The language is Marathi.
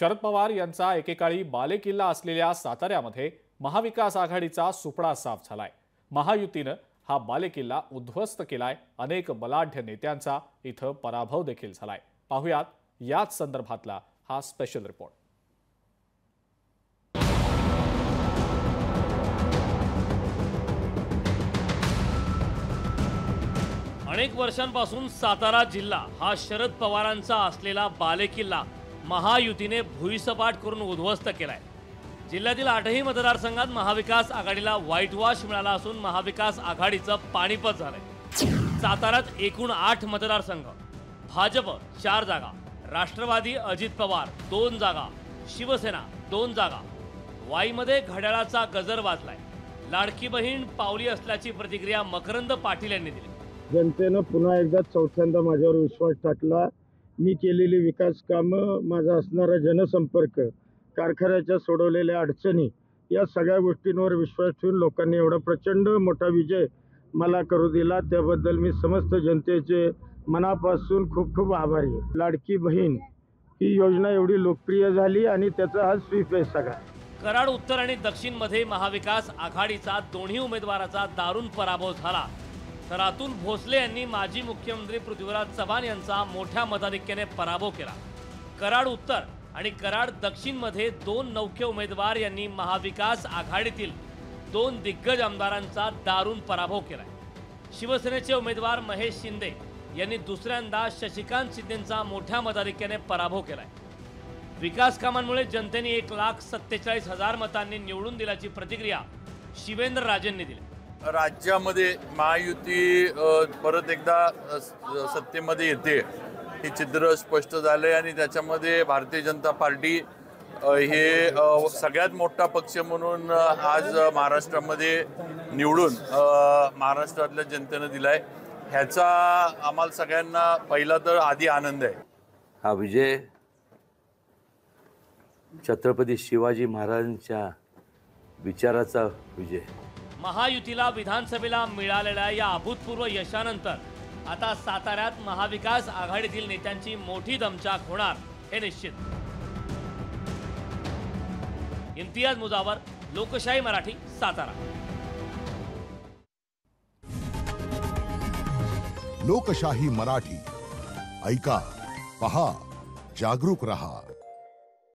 शरद पवार यांचा एकेकाळी बालेकिल्ला असलेल्या साताऱ्यामध्ये महाविकास आघाडीचा सुपडा साफ झालाय। महायुतीनं हा बालेकिल्ला उद्ध्वस्त केलाय। अनेक बलाढ्य नेत्यांचा इथं पराभव देखील झालाय। पाहुयात याच संदर्भातला हा स्पेशल रिपोर्ट। अनेक वर्षांपासून सातारा जिल्हा हा शरद पवारांचा असलेला बालेकिल्ला महायुतीने भुईसपाट करून उद्ध्वस्त केलाय। जिल्ह्यातील 8ही मतदारसंघात महाविकास आघाडीला व्हाईट वॉश मिळाला असून महाविकास आघाडीचं पाणीपत झालंय। साताऱ्यात एकूण 8 मतदारसंघ, भाजप 4 जागा, राष्ट्रवादी अजित पवार 2 जागा, शिवसेना 2 जागा। वाईमध्ये घड्याळाचा गजर वाजलाय। लाडकी बहीण पावली असल्याची प्रतिक्रिया मकरंद पाटील यांनी दिली। जनतेनं पुन्हा एकदा चौथ्यांदा माझ्यावर विश्वास टाकला। मी केलेली विकास कामं, माझा असणारा जनसंपर्क, कारखान्याच्या सोडवलेल्या अडचणी, या सगळ्या गोष्टींवर विश्वास ठेवून लोकांनी एवढा प्रचंड मोठा विजय मला करू दिला। त्याबद्दल मी समस्त जनतेचे मनापासून खूप खूप आभारी आहे। लाडकी बहीण ही योजना एवढी लोकप्रिय झाली आणि त्याचा हा स्वीप आहे सगळा। कराड उत्तर आणि दक्षिण मध्ये महाविकास आघाडीचा दोन्ही उमेदवाराचा दारुण पराभव झाला, तर अतुल भोसले यांनी माजी मुख्यमंत्री पृथ्वीराज चव्हाण यांचा मोठ्या मताधिक्याने पराभव केला। कराड उत्तर आणि कराड दक्षिण मध्ये 2 नौखे उमेदवार यांनी महाविकास आघाडीतील 2 दिग्गज आमदारांचा दारुण पराभव केला। शिवसेनेचे उमेदवार महेश शिंदे यांनी दुसऱ्यांदा शशिकांत शिंदेंचा मोठ्या मताधिक्याने पराभव केलाय। विकास कामांमुळे जनतेने 1,47,000 मतांनी निवडून दिल्याची प्रतिक्रिया शिवेंद्र राजेंनी दिली। राज्यामध्ये महायुती परत एकदा सत्तेमध्ये येते हे चित्र स्पष्ट झाले आणि त्याच्यामध्ये भारतीय जनता पार्टी हे सगळ्यात मोठा पक्ष म्हणून आज महाराष्ट्रामध्ये निवडून महाराष्ट्रातल्या जनतेने दिलाय। ह्याचा आम्हाला सगळ्यांना पहिला तर आधी आनंद आहे। हा विजय छत्रपती शिवाजी महाराजांच्या विचाराचा विजय। महायुतीला विधानसभेला मिळालेल्या या अभूतपूर्व यशानंतर आता साताऱ्यात महाविकास आघाडीतील नेत्यांची मोठी दमछाक होणार हे निश्चित। इम्तियाज मुजावर, लोकशाही मराठी, सातारा। लोकशाही मराठी ऐका, पहा, जागरूक रहा।